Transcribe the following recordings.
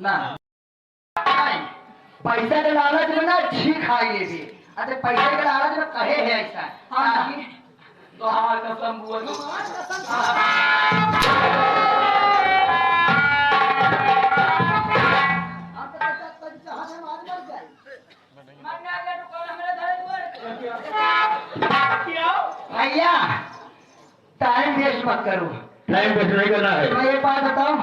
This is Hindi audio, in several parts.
ना नहीं, पैसा के लालच में ना छी खाई भी अरे पैसे के लालच में कहे है ऐसा हाँ तो हमार कसम बुआ तो भैया टाइम वेस्ट मत करो। टाइम वेस्ट नहीं करना है। मैं एक बात बताऊं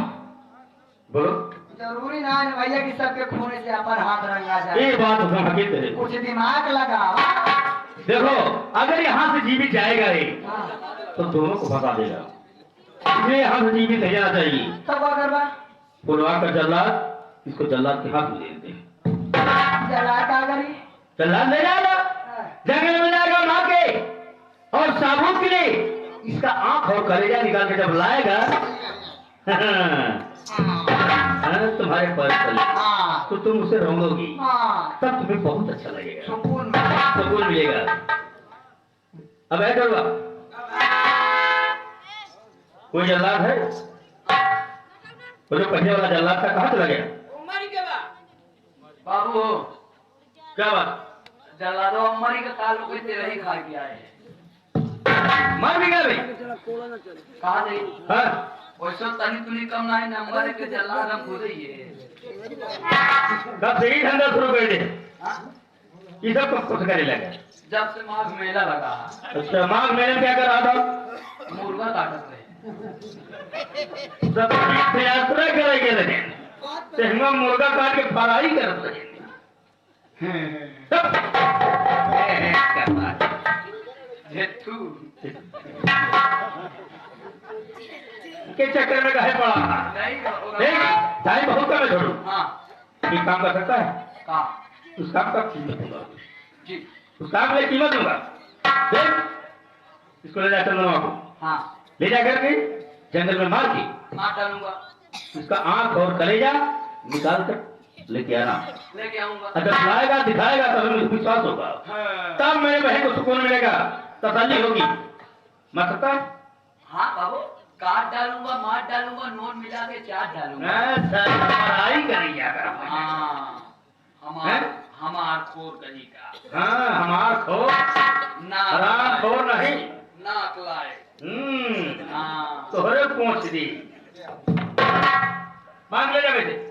बोलो। जरूरी ना है भैया कि सबके खून से अपन हाथ रंगा जाए। ये बात तो हकीकत है। कुछ दिमाग लगाओ। देखो अगर यहाँ से जीवित जाएगा ये तो दोनों को फंसा देगा। इसलिए यहाँ से जीवित नहीं जाना चाहिए। तो क्या करवा? बुलवा कर जल्लाद इसको जल्लाद के हाथ में दे देते। जल्लाद क्या करी? जल्लाद ले जाएगा जंगल में जाएगा मार के और साबुत के लिए इसका आंख और कलेजा निकाल के जब लाएगा तुम्हारे पास तो तुम उसे रोंगोगी तब तुम्हें बहुत अच्छा लगेगा सुकून मिलेगा। अब है करवा कोई जल्लाद है वो जो पहले वाला जल्लाद था कहाँ चला गया? बाबू क्या बात? जल्लादो अम्मरी का काल कोई तेरा ही खा के आए मर भी गया भाई कहा नहीं हाँ वैसे तनी तुनी कम ना है नंबर के जल्लाद हम खुद ही है कब से ही धंधा शुरू कर दे ये सब कुछ करने लगा जब से माघ मेला लगा। अच्छा माघ मेले में क्या कर रहा था? मुर्गा काटत रहे सब तीर्थ यात्रा करे लगे ते हम मुर्गा काट के फराई करत रहे जेठू के चक्कर में कहे पड़ा नहीं देख टाइम बहुत कम है छोड़ू हाँ ये काम कर सकता है का उस काम का कीमत दूंगा जी उस काम के लिए कीमत दूंगा। देख इसको ले जा चंद्रमा को हाँ ले जा करके जंगल में मार के मार डालूंगा उसका आंख और कलेजा निकाल कर लेके आना। लेके आऊंगा अगर लाएगा दिखाएगा तब हमें विश्वास होगा तब मेरे बहन को सुकून मिलेगा तसल्ली होगी। मर सकता है? हाँ बाबू काट डालूंगा मार डालूंगा नोट मिला के चाट डालूंगा। पढ़ाई करेंगे अगर हाँ हमार खोर कहीं का हाँ हमार खो हराम खो नहीं नाक लाए हाँ तोहरे पहुंच दी मांग ले जा बेटे।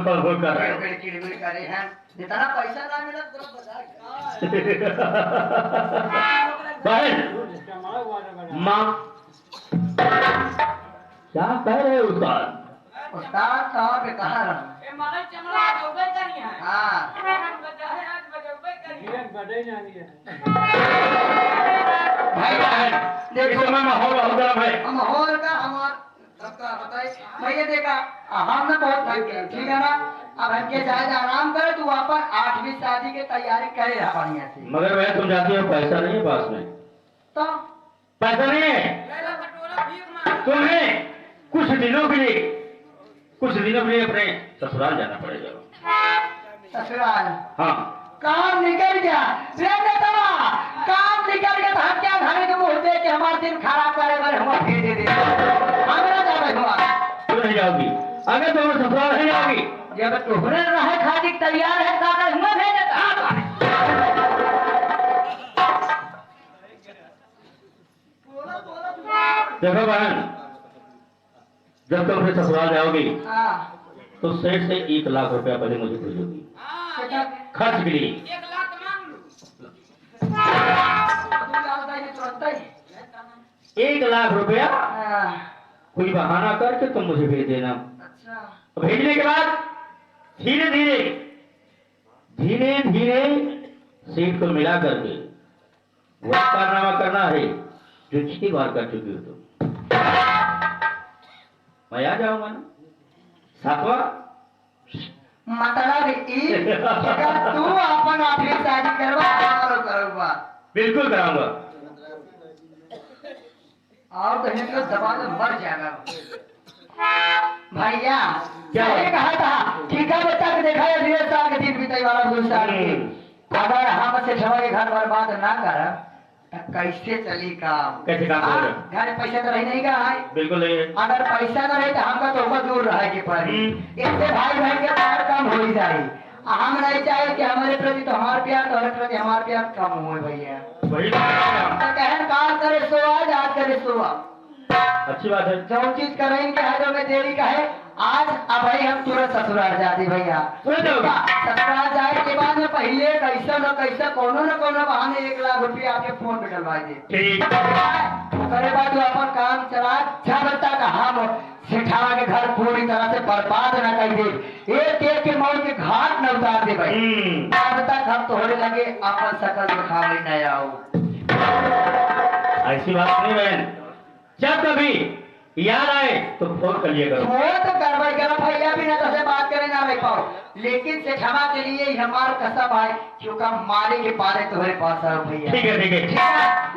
खलबोल कर रहे हो। किड़बिड़ करे हैं, जितना पैसा ना मिला तुरंत बजा बहन माँ क्या कह रहे हो उस्ताद कहाँ पे कहाँ रहा? हाँ भाई देखो मैं माहौल बहुत गर्म है। माहौल का हमारा सबका बताइए भैया देखा हम ना बहुत थक गए ठीक है ना। अब हमके जाए आराम करे तू वापस 8वीं शादी की तैयारी करे रहा बढ़िया से। मगर मैं तुम जाती हो पैसा नहीं है पास में। तो पैसा नहीं है तुम्हें कुछ दिनों के लिए अपने ससुराल जाना पड़ेगा। ससुराल? हाँ काम निकल गया काम निकल गया तो हम क्या घर के मुंह दे के हमारे दिन खराब करे बड़े हम भेज दे हमारा जावे क्यों नहीं जाओगी? अगर तुम ससुराल नहीं जाओगी जब तुहरे रहे खाली तैयार है तो अगर हम भेज देता। देखो बहन जब तुम अपने ससुराल जाओगी हाँ तो सेठ से 1 लाख रुपया पहले मुझे भेजोगी खर्च के लिए। 1 लाख रुपया कोई बहाना करके तुम मुझे भेज देना। अच्छा भेजने के बाद धीरे धीरे सेठ को मिला करके वो कारनामा करना है जो 6 बार कर चुकी हो तुम। मैं आ जाऊंगा ना 7वां मतलब तू अपन 8वीं शादी करवा बिल्कुल कराऊंगा। और तो इनको दबा दे मर जाएगा भैया। क्या कहा था ठीक है बच्चा को देखा है 1.5 साल के दिन बीते वाला 2 साल के अगर हम से छवा के घर बर्बाद ना कर तो कैसे चली काम? कैसे काम करेगा? घर पैसा तो रही नहीं का है बिल्कुल नहीं है। अगर पैसा न रहे तो हमका तो बहुत दूर रहे के पड़ी इससे भाई बहन के प्यार कम हो जाए। हम नहीं चाहे कि हमारे प्रति तुम्हारा प्यार तुम्हारे प्रति हमारा प्यार कम हो भैया। वही तो कहन काल करे सो आज आज करे सो अच्छी बात है। जो चीज करेंगे हजों में देरी का है आज अब भाई हम तुरंत ससुराल जाते भैया। ससुराल जाए के बाद में पहले कैसा कोनो न कोनो बहाने 1 लाख रुपया आपके फोन पे डलवा दे। ठीक करे बाद वो अपन काम चला जब तक हम सेठावा के घर पूरी तरह से बर्बाद न कर दे एक के मौत के घाट न उतार दे भाई तब तक हम तोहरे लगे अपन शकल दिखावे न आओ। ऐसी बात नहीं बहन जब कभी याद आए तो फोन कर लिया करो। वो तो करवाई करो भैया भी ना से बात करे ना रह पाओ लेकिन सेठवा के लिए हमारा कसम है क्योंकि मारे के पारे तुम्हारे पास आओ भैया। ठीक है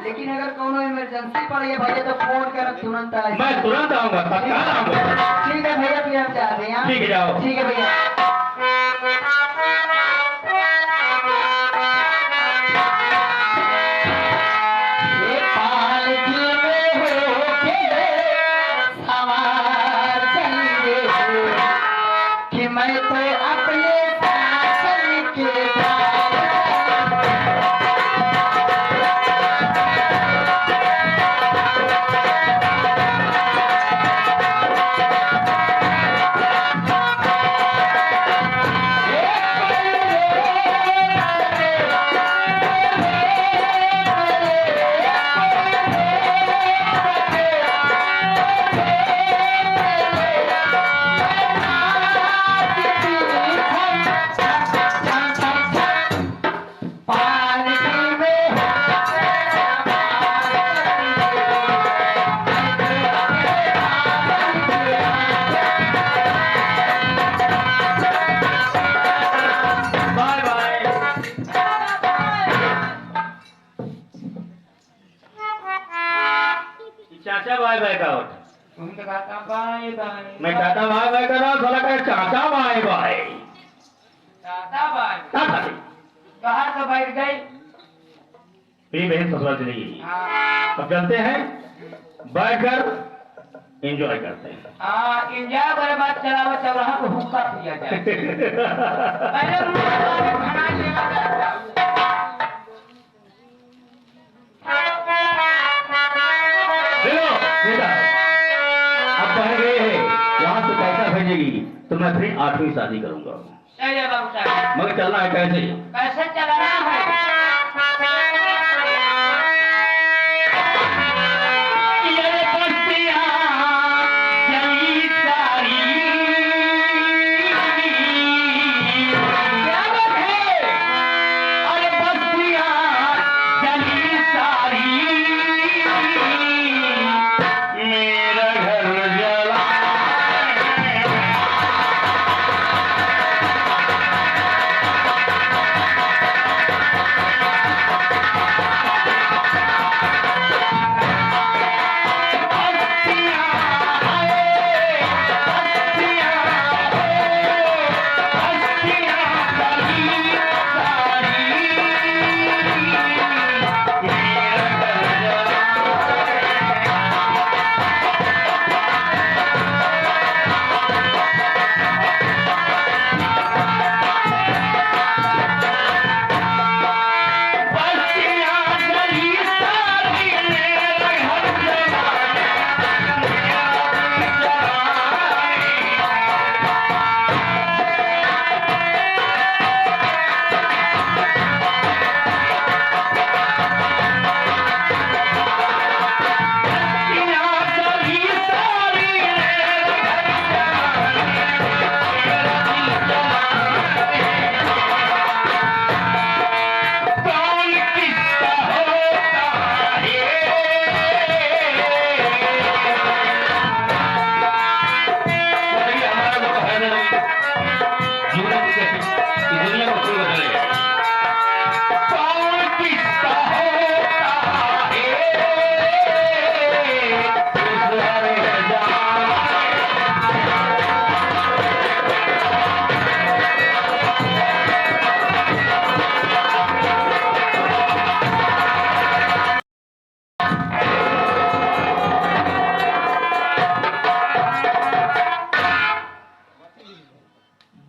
लेकिन अगर कोनो इमरजेंसी पड़े भैया तो फोन कर तुरंत आए। मैं तुरंत आऊंगा तत्काल आऊंगा। ठीक है भैया फिर हम जाते हैं। ठीक है जाओ। ठीक है भैया। मैं तो अपने सासन के चाचा बाय बाय का तुम तो कहता बाय बाय। मैं चाचा बाय बाय कर रहा हूँ साला कहे चाचा बाय बाय। चाचा बाय चाचा बाहर तो बैठ गई। मेरी बहन ससुराल चली गई। हाँ अब चलते हैं बैठकर एंजॉय करते हैं। इंडिया करे बात चलाओ चौराहा को हुक्का पिया जाए। पहले खाना लेवा जाए। बेटा अब बहन गए हैं वहां से पैसा भेजेगी तो मैं अपनी 8वीं शादी करूंगा। सही है बाबू साहब। मगर चलना है कैसे? कैसे चलाना है?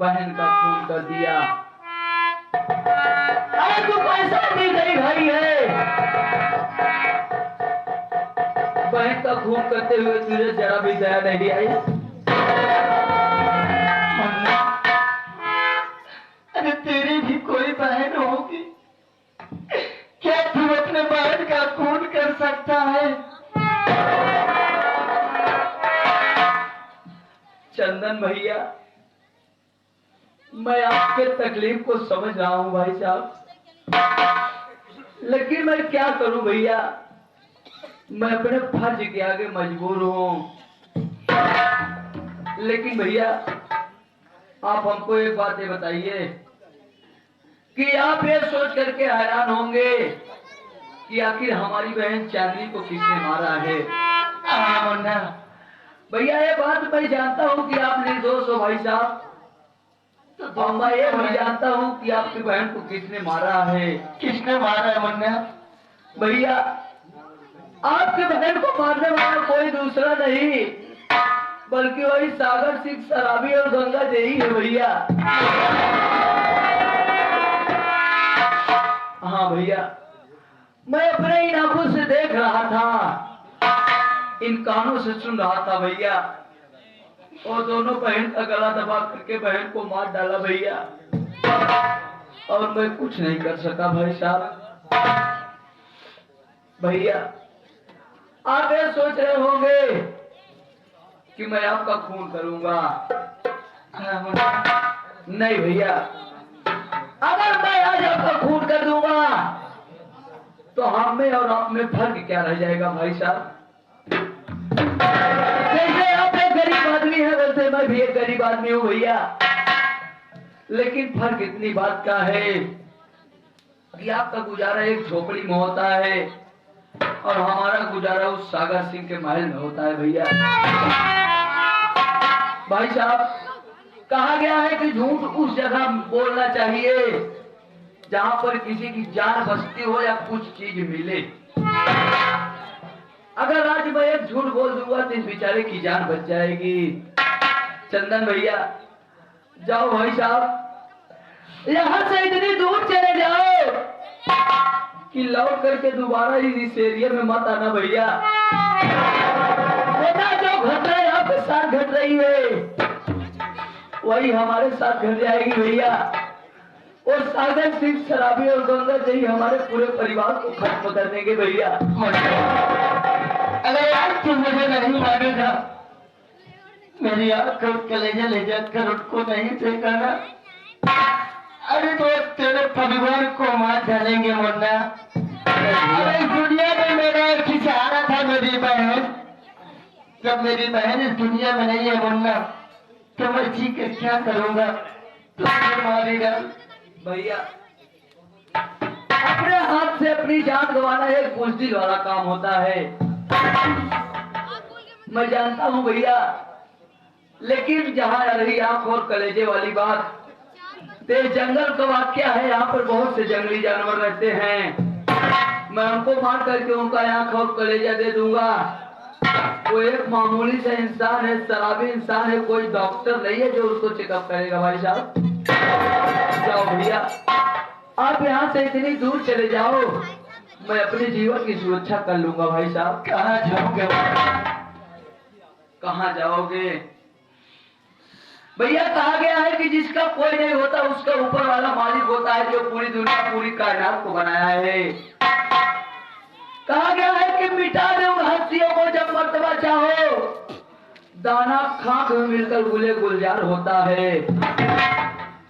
बहन का खून कर दिया। अरे तू पैसा दी गई भाई है, बहन का खून करते हुए तुझे जरा भी दया नहीं आई। अरे तेरी भी कोई बहन होगी, क्या तू अपने बहन का खून कर सकता है? चंदन भैया, मैं आपके तकलीफ को समझ रहा हूं भाई साहब, लेकिन मैं क्या करूं भैया, मैं अपने फर्ज के आगे मजबूर हूं। लेकिन भैया आप हमको एक बात ये बताइए कि आप ये सोच करके हैरान होंगे कि आखिर हमारी बहन चांदनी को किसने मारा है। मुन्ना भैया, ये बात मैं जानता हूं कि आप निर्दोष हो भाई साहब, तो मैं ये भी जानता हूं कि आपकी बहन को किसने मारा है। किसने मारा है मुन्ना? भैया आपकी बहन को मारने वाला कोई दूसरा नहीं बल्कि वही सागर सिंह शराबी और गंगा देही है भैया। हाँ भैया, मैं अपने इन आंखों से देख रहा था, इन कानों से सुन रहा था भैया, और दोनों बहन का गला दबा करके बहन को मार डाला भैया, और मैं कुछ नहीं कर सका भाई साहब। भैया आप ये सोच रहे होंगे कि मैं आपका खून करूंगा। नहीं भैया, अगर मैं आज आपका खून कर दूंगा तो हम में और आप में फर्क क्या रह जाएगा भाई साहब? जैसे आप एक गरीब आदमी है वैसे मैं भी एक गरीब आदमी हूँ भैया, लेकिन फर्क इतनी बात का है कि आपका गुजारा एक झोपड़ी में होता है और हमारा गुजारा उस सागर सिंह के महल में होता है भैया। भाई साहब, कहा गया है कि झूठ उस जगह बोलना चाहिए जहां पर किसी की जान बचती हो या कुछ चीज मिले। अगर आज मैं एक झूठ बोल दूंगा तो इस बेचारे की जान बच जाएगी। चंदन भैया जाओ भाई साहब, यहाँ से इतनी दूर चले जाओ कि लौट करके दोबारा इस एरिया में मत आना भैया। बेटा जो घटना यहाँ पे साथ घट रही है वही हमारे साथ घर जाएगी भैया। और सागर सिंह शराबी और गंगा जी हमारे पूरे परिवार को खत्म कर देंगे भैया। अरे यार तू मुझे नहीं मानेगा, मेरी आंख और कलेजा ले जाकर उनको नहीं फेंकाना। अरे तो तेरे परिवार को मार डालेंगे मुन्ना। अरे इस दुनिया में मेरा एक ही सहारा था, मेरी बहन। जब मेरी बहन इस दुनिया में नहीं है मुन्ना, तो मैं जी के क्या करूंगा? तू मुझे मारी डाल भैया। अपने हाथ से अपनी जान गंवाना एक मुश्किल वाला काम होता है, मैं जानता हूँ भैया। लेकिन जहाँ रही आंख और कलेजे वाली बात, ते जंगल का वाक्य है। यहाँ पर बहुत से जंगली जानवर रहते हैं, मैं उनको मार करके उनका आंख और कलेजा दे दूंगा। वो एक मामूली सा इंसान है, शराबी इंसान है, कोई डॉक्टर नहीं है जो उसको चेकअप करेगा। भाई साहब जाओ भैया, आप यहाँ से इतनी दूर चले जाओ, मैं अपने जीवन की सुरक्षा कर लूंगा। भाई साहब कहाँ जाओगे? कहाँ जाओगे भैया? कहा गया है कि जिसका कोई नहीं होता उसका ऊपर वाला मालिक होता है, जो पूरी दुनिया पूरी कायनात को बनाया है। कहा गया है कि मिटा दे उन हस्तियों को जब मर्तबा चाहो, दाना खाक में मिलकर गुले गुलजार होता है।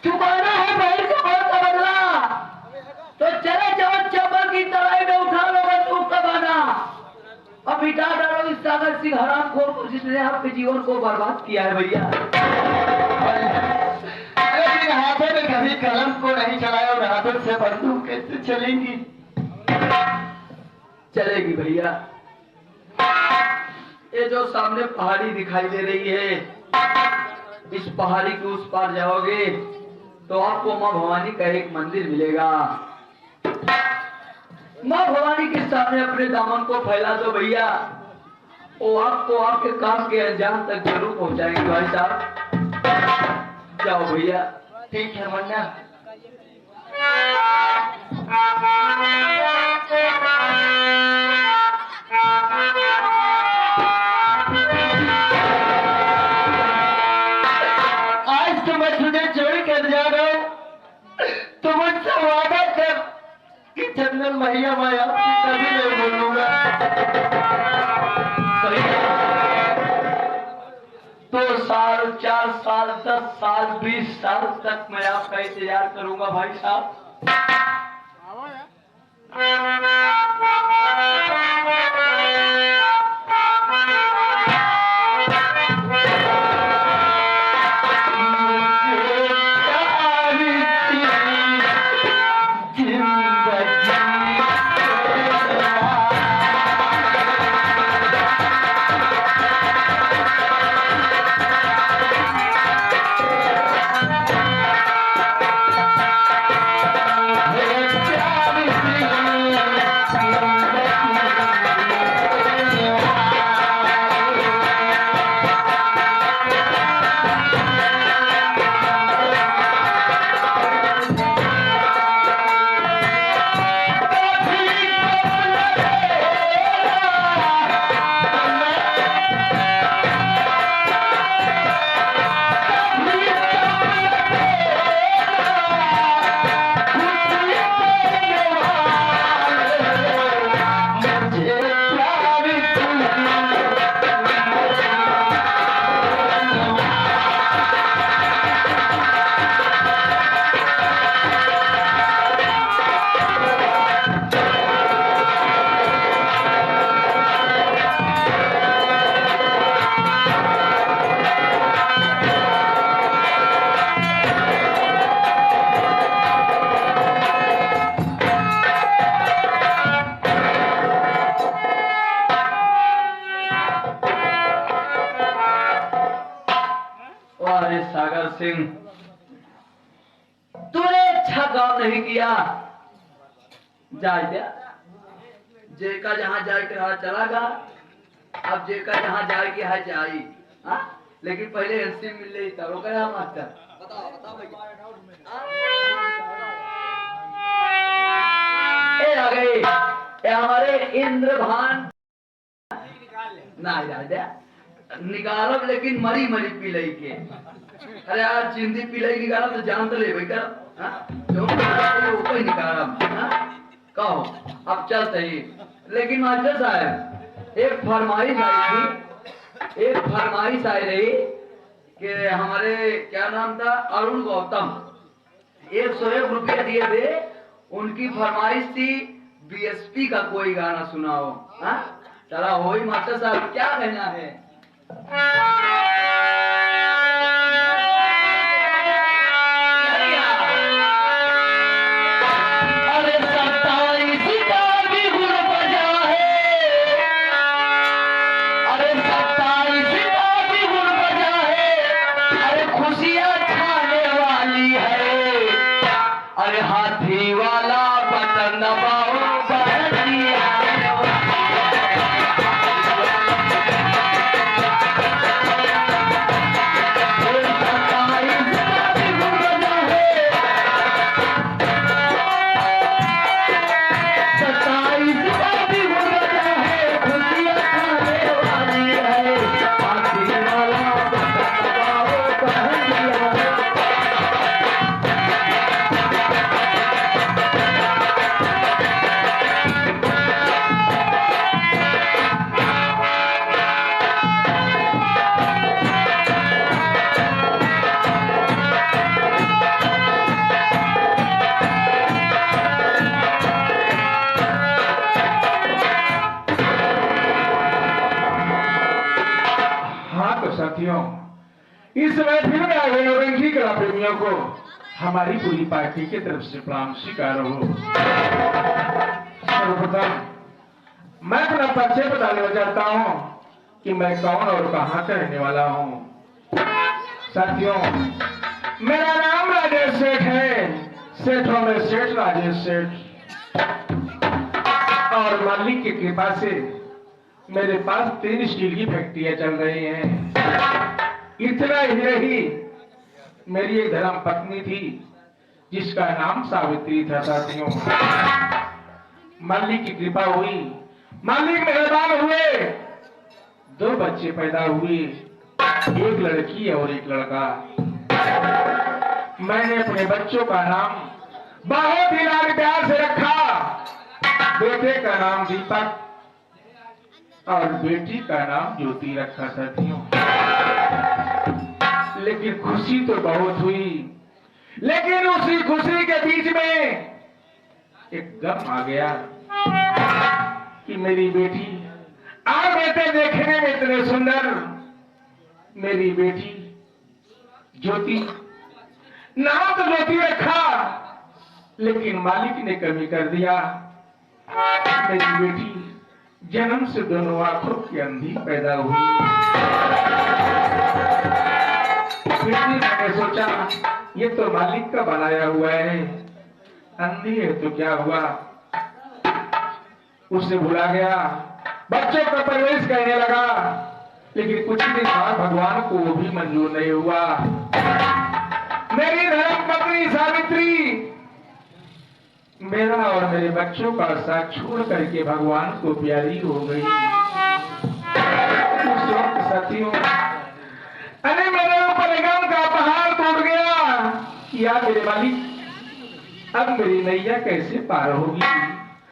चुकाना है बहन को मौत का बदला, तो चले जाओ चंबल की तराई में, उठा लो बंदूक का बाना और मिटा डालो इस सागर सिंह हरामखोर को, जिसने आपके जीवन को बर्बाद किया है भैया। अरे हाथों में कभी कलम को नहीं चलाया और हाथों से बंदूक कैसे चलेंगी? चलेगी भैया। ये जो सामने पहाड़ी दिखाई दे रही है, इस पहाड़ी के उस पार जाओगे तो आपको माँ भवानी का एक मंदिर मिलेगा। माँ भवानी के सामने अपने दामन को फैला दो भैया, वो आपको आपके काम के अंजाम तक जरूर पहुंचाएंगे। भाई साहब जाओ भैया। ठीक है मुन्ना। आज तो मैं तुझे छोड़ कर जा रहा हूँ, तो मुझसे वादा कर कि चंदन मैया मैं आपकी कभी नहीं बोलूंगा। दो साल, 4 साल, 10 साल, 20 साल तक मैं आपका इंतजार करूंगा भाई साहब। सागर सिंह, तूने अच्छा काम नहीं किया। जाए जेका जहां जाए के रहा चलागा, अब जेका जहां जाए के है जाई। लेकिन पहले एनसी मिल रही तब गया मास्टर। बताओ बताओ भैया। ए आ गए ये हमारे इंद्रभान ना निकालब लेकिन मरी मरी पिलई के। अरे आज जिंदी पिलई निकालब तो जान तो ले भाई कर, जो ऊपर ही निकालब। कहो अब चलते ही। लेकिन मास्टर साहब एक फरमाइश आई रही कि हमारे क्या नाम था, अरुण गौतम 101 रुपया दिए थे। उनकी फरमाइश थी बीएसपी का कोई गाना सुनाओ। चला हो ही मास्टर साहब, क्या कहना है? अरे 27 का भी गुण बजा है, अरे 27 का भी गुण बजा है, अरे खुशियां छाने वाली है, अरे हाथी वाला बटन दबाओ बहनिया। साथियों, इस महफिल में आए नौरंगी कला प्रेमियों को हमारी पूरी पार्टी की तरफ से प्रणाम स्वीकार हो। सर्वप्रथम मैं अपना परिचय बताने चाहता हूँ कि मैं कौन और कहाँ का रहने वाला हूँ। साथियों, मेरा नाम राजेश सेठ है। सेठों में सेठ राजेश सेठ, और मालिक की कृपा से मेरे पास 3 स्टील की फैक्ट्रियां चल रही हैं। इतना ही नहीं, मेरी एक धर्म पत्नी थी जिसका नाम सावित्री था। साथियों, मालिक की कृपा हुई, मालिक मेहरबान हुए, 2 बच्चे पैदा हुए, एक लड़की और एक लड़का। मैंने अपने बच्चों का नाम बहुत ही लाड प्यार से रखा। बेटे का नाम दीपक और बेटी का नाम ज्योति रखा। साथियों, लेकिन खुशी तो बहुत हुई, लेकिन उसी खुशी के बीच में एक गम आ गया कि मेरी बेटी, आज बेटे देखने में इतने सुंदर, मेरी बेटी ज्योति, नाम तो ज्योति रखा, लेकिन मालिक ने कमी कर दिया। मेरी बेटी जन्म से दोनों आंखों की अंधी पैदा हुई। फिर भी मैंने सोचा ये तो मालिक का बनाया हुआ है, अंधी है तो क्या हुआ, उसे भुला गया, बच्चों का परवरिश करने लगा। लेकिन कुछ दिन बाद भगवान को वो भी मंजूर नहीं हुआ। मेरी धर्म पत्नी सावित्री मेरा और मेरे बच्चों का साथ छोड़ करके भगवान को प्यारी हो गई। उस वक्त साथियों, अरे मेरे ऊपर गम का पहाड़ टूट गया। या मेरे मालिक, अब मेरी नैया कैसे पार होगी,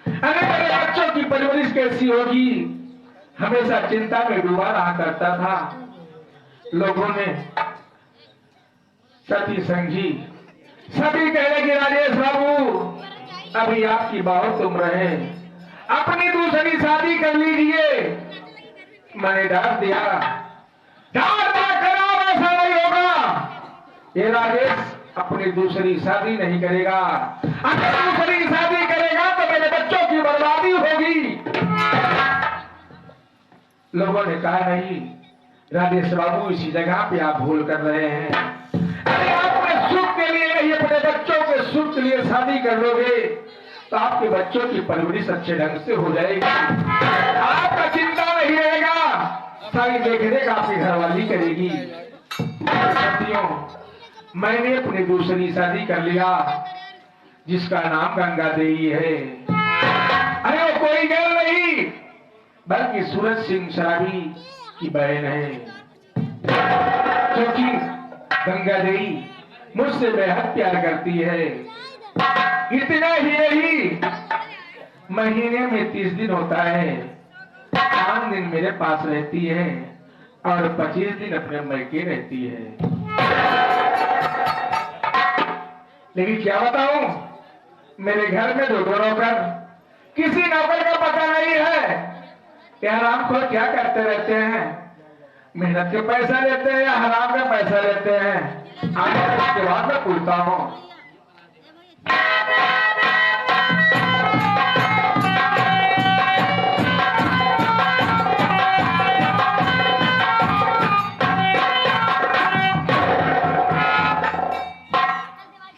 अरे मेरे बच्चों की परवरिश कैसी होगी। हमेशा चिंता में डूबा रहा करता था। लोगों ने, सती संघी सभी कह रहे कि राजेश बाबू, अभी आपकी बहुत उम्र है, अपनी दूसरी शादी कर लीजिए। मैंने डांट दिया, डांट खराब, ऐसा नहीं होगा। ये राजेश अपनी दूसरी शादी नहीं करेगा, अगर दूसरी शादी करेगा तो मेरे बच्चों की बर्बादी होगी। लोगों ने कहा नहीं राजेश बाबू, इसी जगह पे आप भूल कर रहे हैं। अरे अपने सुख के लिए नहीं, अपने बच्चों के सुख के लिए शादी कर लोगे तो आपके बच्चों की परवरिश अच्छे ढंग से हो जाएगी, आपका चिंता नहीं रहेगा, सारी देखरेख आपकी घरवाली करेगी। साथियों, मैंने अपनी दूसरी शादी कर लिया जिसका नाम गंगा देवी है। अरे वो कोई गर्ल नहीं बल्कि सूरज सिंह शराबी, कि बहन है, क्योंकि गंगा देवी मुझसे बेहद प्यार करती है। इतना ही नहीं, महीने में 30 दिन होता है, 5 दिन मेरे पास रहती है और 25 दिन अपने मैके रहती है। लेकिन क्या बताऊं, मेरे घर में 2 नौकर, किसी नौकर का पता नहीं है कि हराम खोर क्या करते रहते हैं, मेहनत के पैसा लेते हैं या हराम का पैसा लेते हैं। आगे उसके बाद मैं पूछता हूं।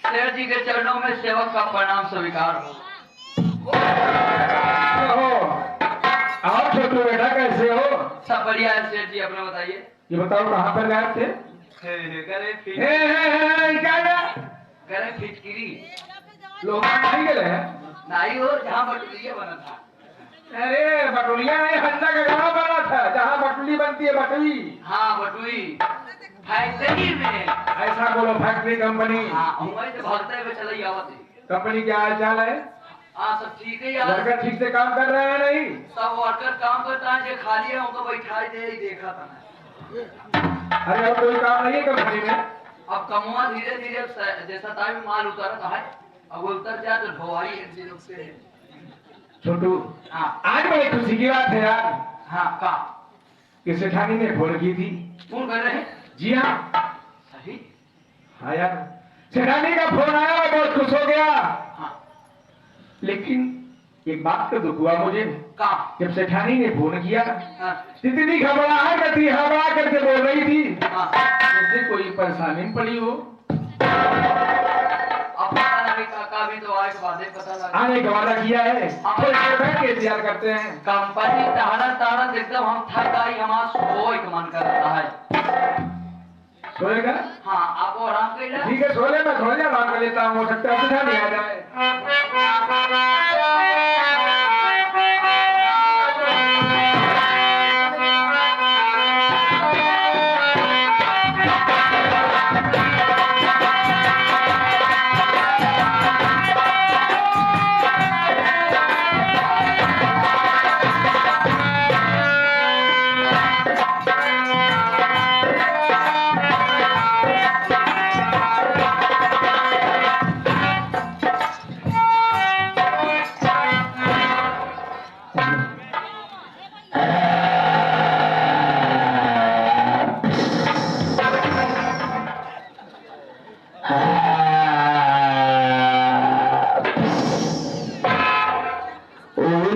शेर जी के चरणों में सेवक का प्रणाम स्वीकार हो। और छोटू बेटा कैसे हो? सब बढ़िया है शेर जी, अपना बताइए। ये बताओ कहाँ पर गए थे? करे फिट क्या करे फिटकिरी लोग नहीं गए हैं? नहीं हो जहाँ बटुरिया बना था। अरे बटुलिया नहीं, हंसा का गाँव बना था जहाँ बटुली बनती है, बटुई। हाँ बटुई फैक्ट्री में। ऐसा बोलो, फैक्ट्री कंपनी। हाँ हमारे तो भागते हुए चला ही आवत है। कंपनी क्या हाल चाल है? हाँ सब ठीक है यार। वर्कर ठीक से काम कर रहे हैं नहीं? सब वर्कर काम करता है, जो खाली है उनको बैठाई दे ही देखा था मैं। अरे अब कोई काम नहीं है कंपनी में? अब कमुआ धीरे धीरे जैसा टाइम माल उतरता है, अब वो उतर जाए तो ढोवाई एक दिन से। छोटू, हाँ आज बड़ी खुशी की बात है यार हाँ का कि सेठानी ने फोन की थी। फोन कर रहे हैं? जी हाँ। सही। हाँ यार, सेठानी का फोन आया, मैं बहुत खुश हो गया। हाँ लेकिन एक बात तो दुख हुआ मुझे। का जब सेठानी ने फोन किया, हाँ इतनी घबराहट थी, हवा करके बोल रही थी हाँ जैसे कोई परेशानी में पड़ी हो। अपना नारी काका भी तो आज बातें पता लगा। आने का वादा किया है, थोड़ी देर बैठ के इंतजार करते हैं। कंपनी तारन तारन एकदम हम थक गई, हमारा सोए का मन कर रहा है। सोएगा? हाँ आप आराम कर लो। ठीक है, सो ले, मैं थोड़ी देर आराम कर लेता हूँ, हो सकता है सेठानी आ जाए।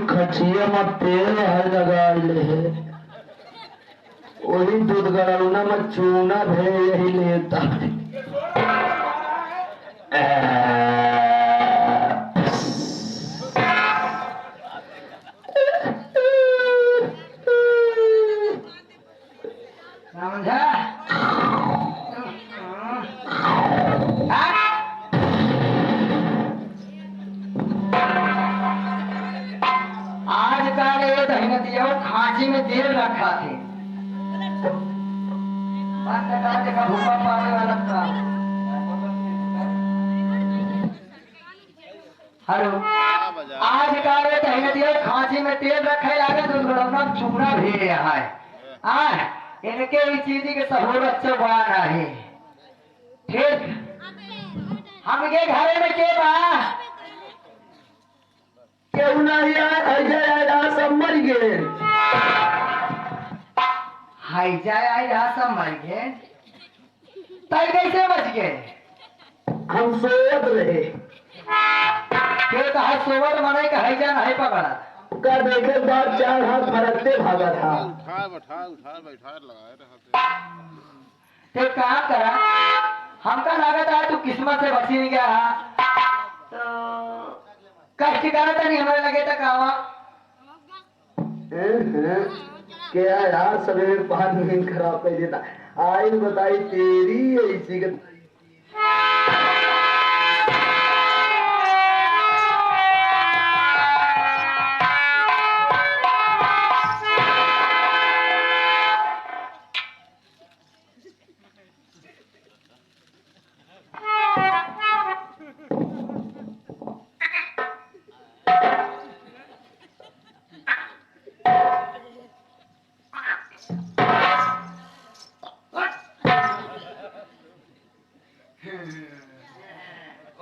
खचिया में तेल है लगाइले है, वही दूध गरौना में चूना भे यही लेता है। समझा? आज का ये दहीनतिया खांची में तेल रखा थे, देखा भूखा पाने वाला था। हेलो, आज का ये दहीनतिया खांची में तेल रखे लागे तो गड़ौना चूड़ा भी है। इनके भी चीज के सहूलत से बान है। ठीक, हमके घरे में के बा केहू नहीं आया, सब मर गए। हाई जाए आया सब मर गए, तय कैसे बच गए? हम सोवत रहे। फिर कहा सोवत मने का हाई जान हाई पकड़ा का देखे बाद 4 हाथ फरकते भागा था। उठा बैठा लगाए रहते। तो कहा करा, हमका लागत है तू किस्मत से बची नहीं गया, तो कष्ट ठिकाना तो नहीं हमारे लगे था कावा। क्या यार सवेरे 5 मिनट खराब कर देता। आई बताई तेरी ऐसी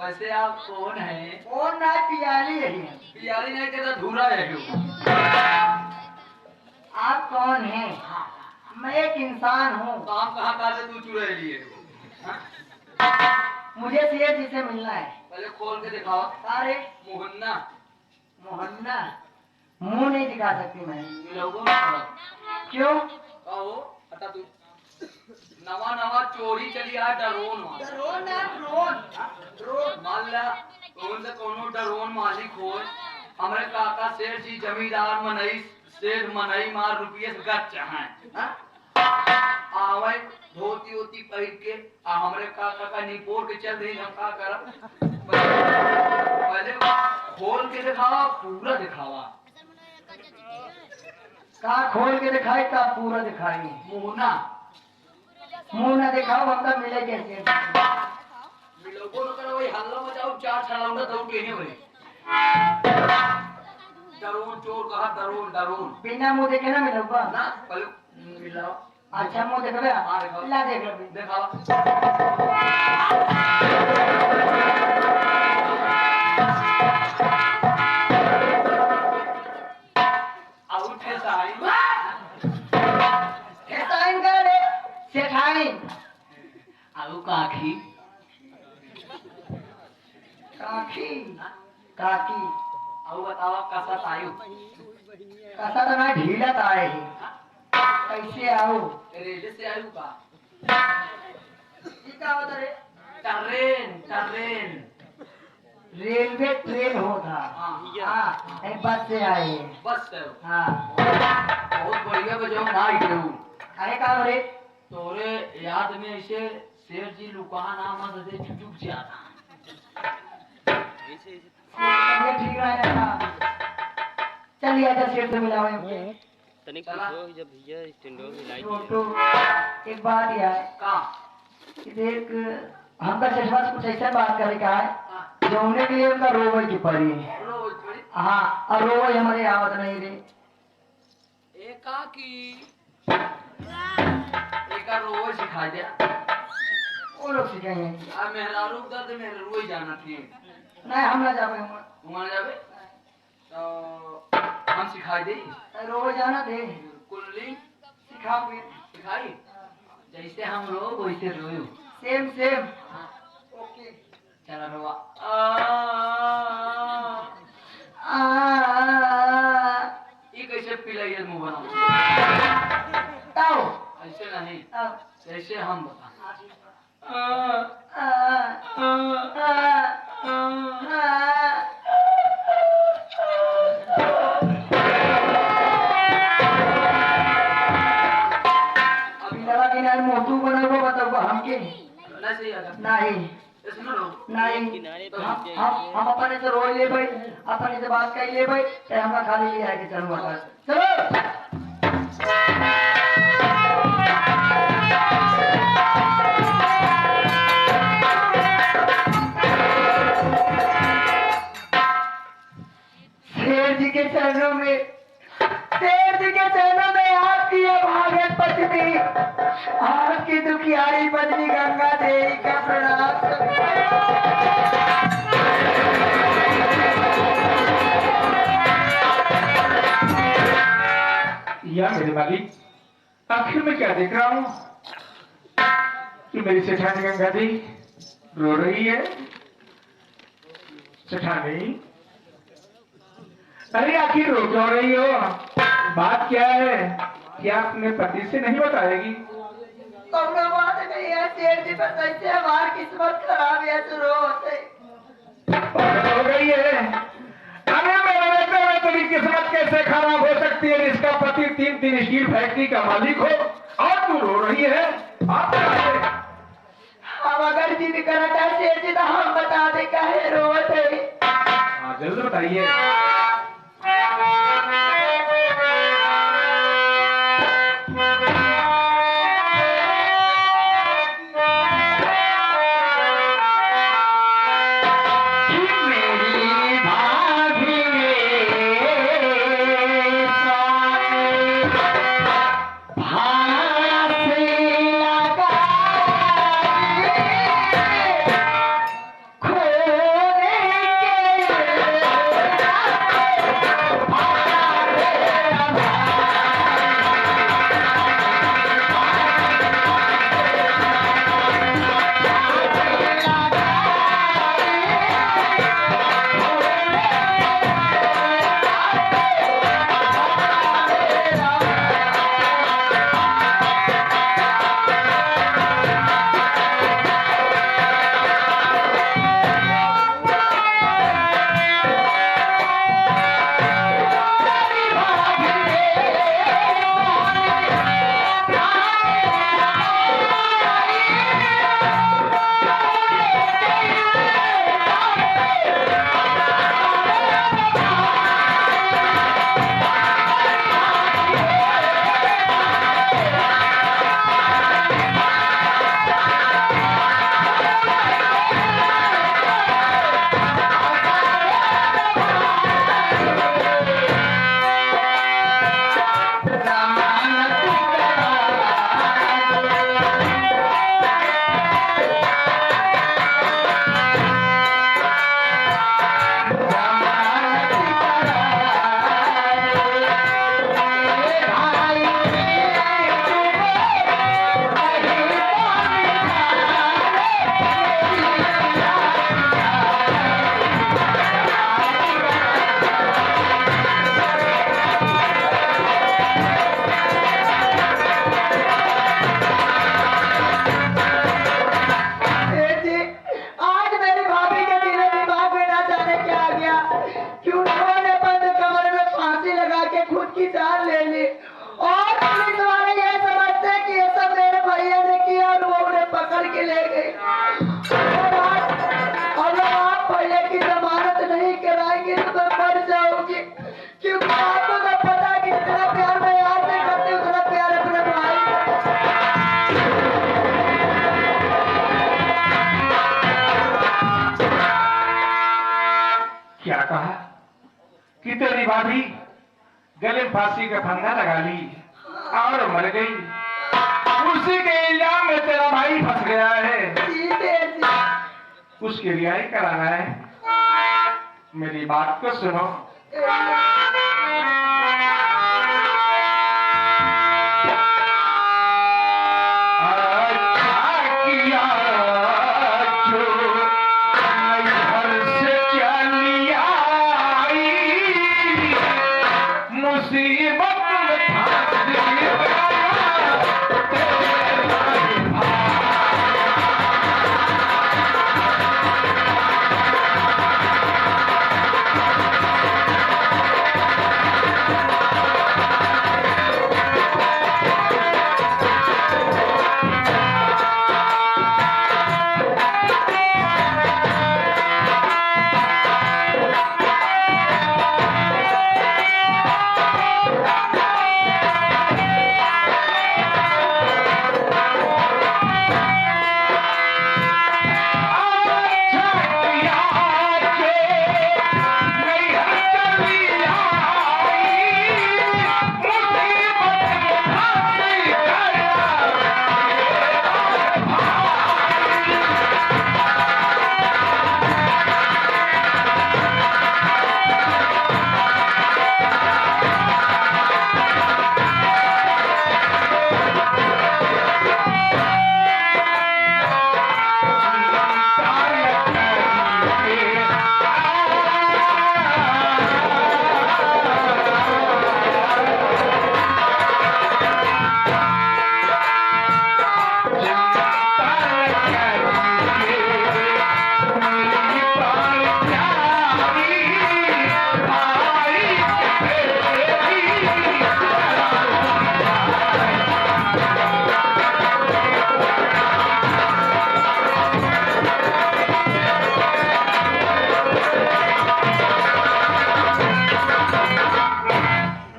वैसे आप कौन है? कौन ना पियाली यही है। पियाली नहीं कहता धूरा है क्यों? आप कौन हैं? मैं एक इंसान हूँ। काम कहाँ काटे तू चुरा लिए? मुझे सेठ जी से मिलना है। पहले खोल के दिखाओ। सारे मोहन्ना मोहन्ना मुंह नहीं दिखा सकती मैं। लोगों में क्यों? कहो हटा तू। नवा नवा चोरी चली आ डरोन मार। ड्रोन ना ड्रोन ड्रोन। मान ला कौन से कोनो डरोन मालिक हो, हमरे काका सेठ जी जमींदार मनई सेठ मनई मार रुपये से गच हैं। आवे धोती होती पहन के आ हमरे काका का निपोर के चल रही हम का करब? पहले खोल के दिखावा, पूरा दिखावा। का खोल के दिखाई का पूरा दिखाई। मोहना मुंह ना दिखाओ हमका मिले कैसे? लोगों ने कहा वही हल्ला मचाओ चार छलाउंडा दौड़ के नहीं भाई। डरोन चोर कहा डरोन डरोन बिना मुंह देखे ना मिलोगा ना पहले मिलाओ। अच्छा मुंह देखबे हाँ, देखो। ला देख लो दिखावा। आउट है साई। साइन कर दे सेठाइन आउ काखी काकी काकी आउ बतावा कैसा तायु? कसा तो ना ढीला ताए है कैसे आओ? रेले से आयु का? ये क्या होता रे? ट्रेन ट्रेन रेलवे ट्रेन होता। हाँ एक बस से आए हैं। बस है। हाँ बहुत बढ़िया बजाओ मार के हूँ। अरे का रे? तोरे याद में ऐसे शेर जी लुकान आमद दे चुचुक जाता। ये ठीक है ना? चलिए आजा शेर से मिलाओ तनिक चला। पूछो जब भैया स्टैंडो में लाइट तो एक बात यह है का कि देख हमका चश्मा से कुछ ऐसा बात करे का है हाँ, जोने के लिए उनका रोवे की पड़ी है। रोज थोड़ी हाँ और रोवे हमारे आवत नहीं रे। एका की एका रोज सिखा दिया। वो लोग सिखाएंगे। आ मेहरारू दर्द में रोज जाना थी। नहीं हम ना जावे वहाँ जावे तो हम सिखा दे। रोज जाना दे कुल्ली सिखाओ फिर। सिखाई जैसे हम रो वैसे रोयो। Same same okay. चला रोवा। ये कैसे पिलाई मुंह बनाओ? ताओ ऐसे नहीं ताओ जैसे हम बता। अभी लगा कि नहीं मोटू बनाओ बताओ हमके नहीं सही आगा। नहीं इसमें रो। नहीं किनारे तो पे हम जाइए। हम अपने से रोज ले भाई अपने से बात कर ले भाई चाहे हमारा खाली ले आके चलो चलो। शेर जी के चरणों में शेर जी के चरणों में आपकी ये भागत पत्नी आपकी दुखियारी पत्नी गंगा देवी का प्रणाम या मेरे मालिक, आखिर में क्या देख रहा हूँ कि मेरी सेठानी गंगा दी रो रही है। सेठानी, अरे आखिर रो क्यों रही हो? बात क्या है? क्या अपने पति से नहीं बताएगी? कौनो बात नहीं है शेर जी बस ऐसे हमारी किस्मत खराब है तो रो होते पागल हो गई है। अरे मेरे बेटे में तेरी किस्मत कैसे खराब हो सकती है? इसका पति 3 स्टील फैक्ट्री का मालिक हो और तू रो रही है। आप क्या है? हम अगर जिद करता है शेर जी तो हम बता दे काहे रोते। हाँ जल्द बताइए। मेरी भाभी फांसी लगाई, खोल मेरी भाभी गले में फांसी का फंदा लगा ली और मर गई। उसी के इल्जाम में तेरा भाई फंस गया है, उसकी रिहाई कराना है। मेरी बात को सुनो।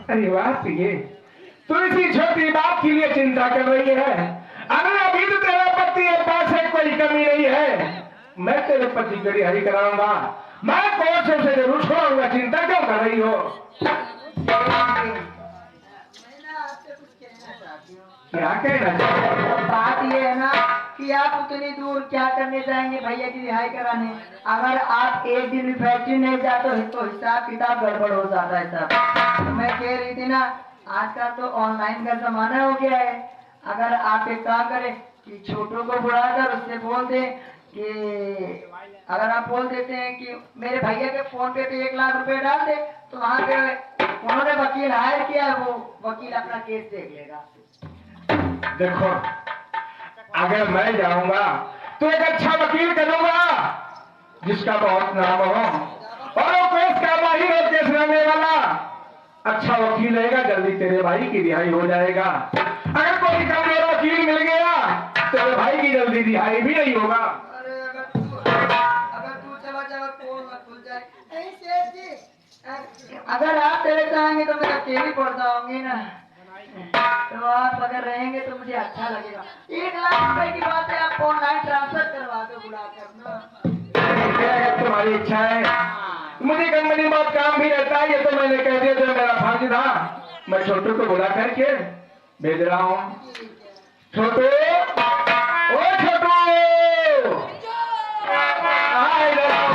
अरे वाह प्रिय, तू इसी छोटी बात के लिए चिंता कर रही है। अगर अभी तो तेरे पति के पास है कोई कमी नहीं है, मैं तेरे पति की रिहाई कराऊंगा। मैं कोर्ट से उसे जरूर छोड़ूंगा, चिंता क्यों कर रही हो? क्या कहना चाहती हो? बात ये है ना कि आप उतनी दूर क्या करने जाएंगे भैया की रिहाई कराने। अगर आप एक दिन भी फैक्ट्री नहीं जाते तो हिसाब किताब गड़बड़ हो जाता है साहब। मैं कह रही थी ना, आजकल तो ऑनलाइन का जमाना हो गया है। अगर आप एक काम करें कि छोटू को बुलाकर उससे बोल दें कि अगर आप बोल देते हैं कि मेरे भैया के फोन पे 1 लाख रुपए डाल दे, तो वहाँ पे उन्होंने वकील हायर किया है, वो वकील अपना केस देख लेगा। देखो, अगर मैं जाऊंगा तो एक अच्छा वकील करूंगा जिसका बहुत नाम हो और वो केस का माहिर हो, केस लड़ने वाला अच्छा वकील रहेगा, जल्दी तेरे भाई की रिहाई हो जाएगा। अगर कोई कमजोर वकील मिल गया तेरे भाई की जल्दी रिहाई भी नहीं होगा। अरे अगर तू चला चला पोल न खुल जाए। अगर आप चले जाएंगे तो मैं अकेली पड़ जाऊंगी ना, तो आप अगर रहेंगे तो मुझे अच्छा लगेगा। 1 लाख रुपए की बात है, आप ऑनलाइन ट्रांसफर करवा दो बुलाकर ना। अगर तुम्हारी इच्छा है, मुझे कंपनी बहुत काम भी रहता है, ये तो मैंने कह दिया जो मेरा फर्ज था। मैं छोटू को बुला करके भेज रहा हूँ। छोटू, ओ छोटू, आ इधर आओ।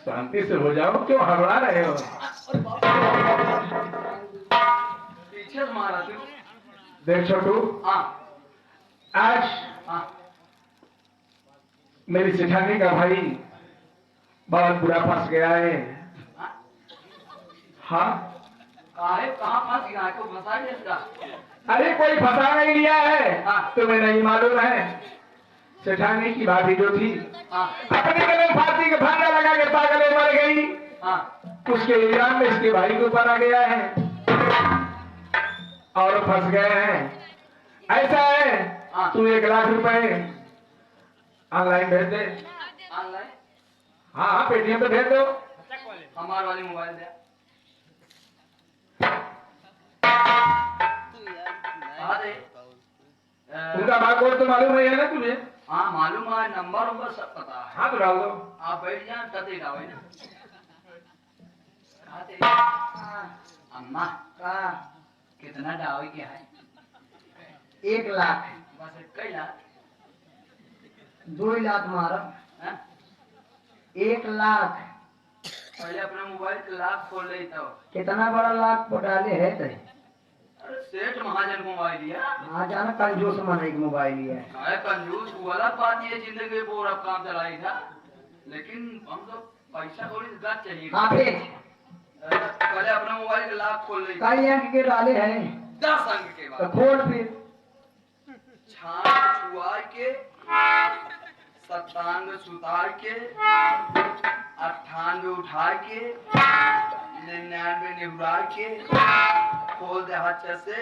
शांति से हो जाओ, क्यों हड़बड़ा रहे हो? पीछे से मारा तू। देख छोटू, हाँ आज हाँ मेरी सेठानी का भाई बहुत बुरा फंस गया है। हाँ, कहाँ फंस गया है? को फंसा दिया इसका? अरे कोई फंसा नहीं लिया है, हाँ। तुम्हें नहीं मालूम है। सेठानी की भाभी जो थी हाँ अपने गले में फांसी का फंदा लगा के पागल में मर गई। हाँ उसके इल्जाम में इसके भाई के ऊपर आ गया है और फंस गए हैं। ऐसा है, हाँ। तू 1 लाख रुपए ऑनलाइन भेज दे। ऑनलाइन हाँ, पेटीएम पे भेज दो। हमारे वाली मोबाइल दे। हाँ दे। उनका बारकोड तो मालूम है ना तुझे? हाँ मालूम है, नंबर उनका सब पता है। हाँ तो डाल दो। आप बैठ जाए तभी डावे ना। अम्मा कितना डावे क्या है? 1 लाख, बस कई लाख 2 लाख मारा, हाँ? 1 लाख। पहले अपना मोबाइल के लाख खोल ले तो। कितना बड़ा लाख को डाले है तो? अरे सेठ महाजन को मोबाइल दिया। हाँ जाना कंजूस मने की मोबाइल लिया है। अरे कंजूस वाला बात ये जिंदगी पूरा काम चलाई था, लेकिन हम तो पैसा थोड़ी गद चाहिए। हाँ भेज। पहले अपना मोबाइल के लाख खोल ले। कई अंक के डाले हैं 10 अंक के तो बाद खोल फिर। छान छुआ के, 97 सुतार के, 98 उठा के, 99 निहुरा के, खोल दे हाथ से।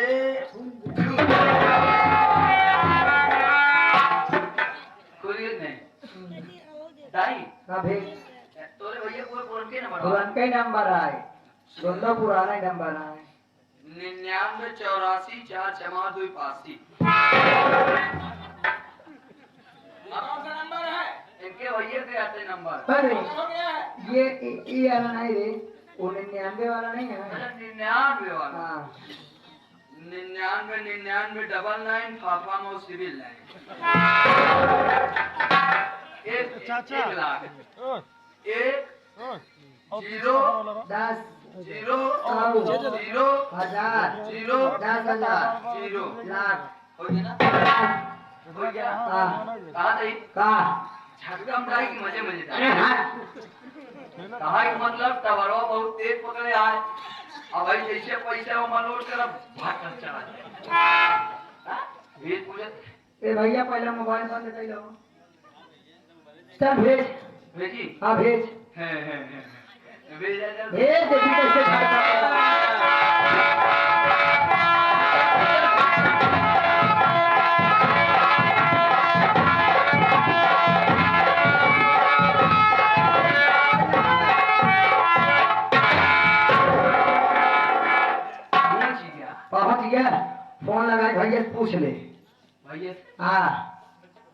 खोलिए नहीं दाई हाँ भेज। तोरे भैया कोई फोन के नंबर तुरंत ही नंबर आए, दोनों पुराना ही नंबर आए। 99 84 4 जमा 2 85। नंबर है इनके भैया के आते नंबर। अरे ये वाला नहीं रे, वो 99 वाला नहीं है ना? 99 वाला। हाँ 99 99 99 फाफा मो सिविल लाइन। एक लाख 1 0 10 0 आओ। 0 हजार 0 10,000 0 लाख। हो गया ना? हो गया। हाँ कहा दई का? झटका मराई की मजे मजे अरे हाँ कहा कि मतलब टवरवा बहुत तेज पकड़े आए। अब भाई जैसे पैसा वो मलोट कर भाग चला जाए। भेज पूछे ए भैया पहले मोबाइल बंद कर लो। चल भेज। भेजी हाँ भेज है भेज भेज। देखी कैसे झटका। पहुंच गया, फोन लगा भैया से पूछ ले। भैया हाँ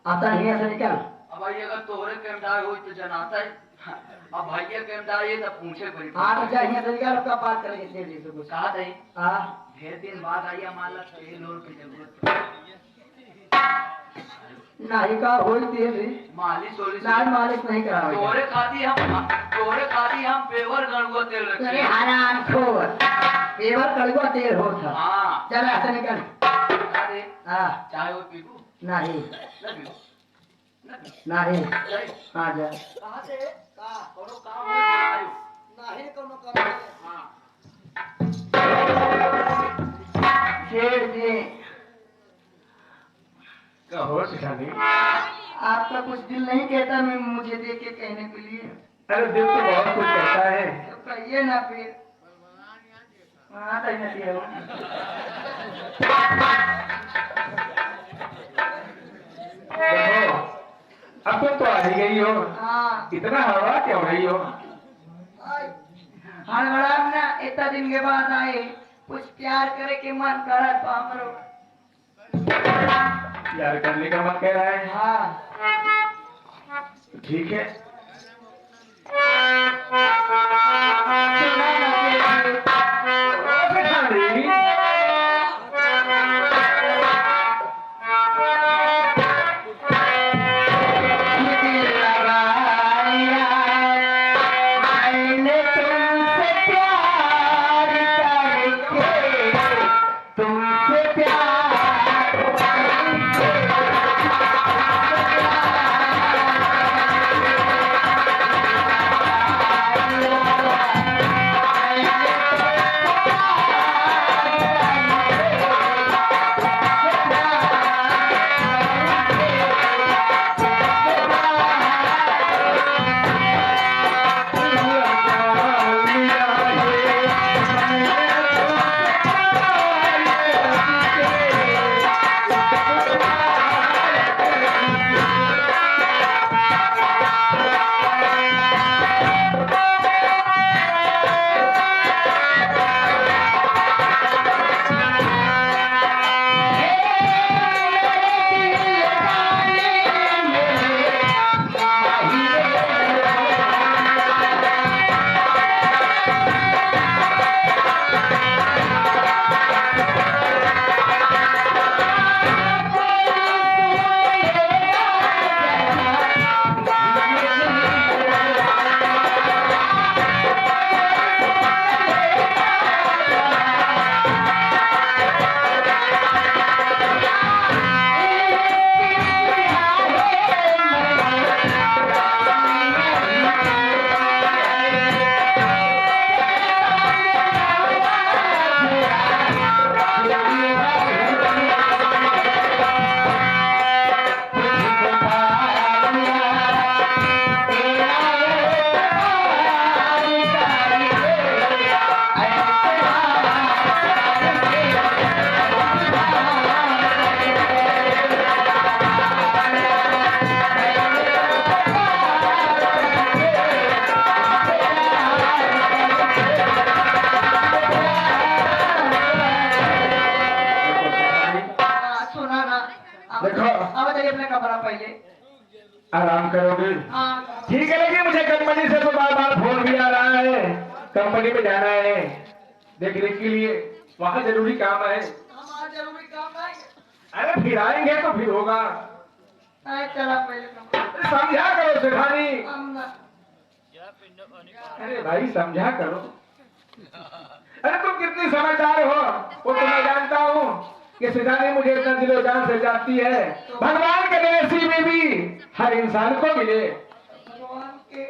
आता नहीं ऐसा निकल। अब भाई अगर तोहरे कैमरा हो तो जनाता है। अब भैया कैमरा ये तो पूछे कोई आठ चाहिए तो निकल, उसका बात करेंगे तेरे से कुछ। कहा दई हाँ ढेर दिन बाद आइए मान ला तेल और की जरूरत नहीं का होई तेल रे, मालिश सोलिश लाल मालिश नहीं करावे। तोहरे खाती हम पेवर गणुआ तेल अरे रखे। हराम खोर, पेवर कड़वा तेल होता। हाँ चल ऐसा निकल। कहा दे हाँ चाय वो पीबू नहीं ना पीबू ना पीबू नहीं। जाए हाँ जा। कहा दे का कोनो काम हो आयो नहीं कोनो काम। हाँ शेर जी कहो सिखानी। आपका कुछ दिल नहीं कहता मैं मुझे देख के कहने के लिए? अरे दिल तो बहुत कुछ कहता है। तो कहिए ना फिर। हाँ तो नहीं है वो। देखो अब तुम तो आ ही गई हो, हाँ इतना हवा क्यों रही हो? हड़बड़ाम ना, इतना दिन के बाद आए, कुछ प्यार करे के मन करा तो हमरो। प्यार करने का मन कह रहा है। हाँ ठीक है। सुना ना फिर। सिखानी। दिल लगाया मैंने तुमसे प्यार करके, तुमसे प्यार करके। पहले। आराम करोगे? हाँ ठीक है, लेकिन मुझे कंपनी से तो बार बार फोन भी आ रहा है, कंपनी में जाना है देखने के लिए, वहाँ जरूरी काम है। हमारा जरूरी काम है। अरे फिर आएंगे तो फिर होगा। नहीं चला पहले कंपनी। समझा करो सेठानी। हम ना- अरे भाई समझा करो। अरे तुम कितनी समझदार हो वो तो मैं जानता हूँ कि सेठानी मुझे इतना दिलो जान से जानती है। भगवान के नसीब में भी हर इंसान को मिले। भगवान के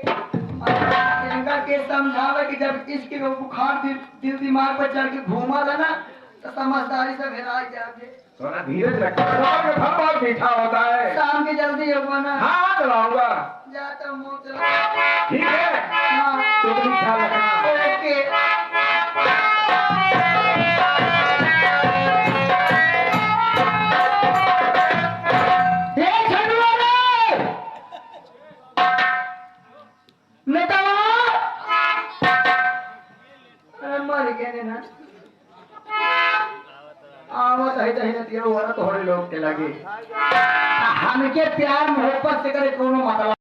इनका के समझावे कि जब इसके बुखार दिल दिमाग पर चढ़ के घूमा था ना तो समझदारी से भेरा जाके। थोड़ा धीरज रखो, फल बहुत मीठा होता है। शाम की जल्दी होगा ना। हाँ चलाऊंगा। जाता हूँ मुँह चला। ठीक है, हाँ तुम भी ख्याल रखना। ओके। ए झंडुआ नेतावा मर गए ना। आवत है तही न दियो वाला तोहरे लोग के लगे हमके प्यार मोहब्बत से करे कोनो मतलब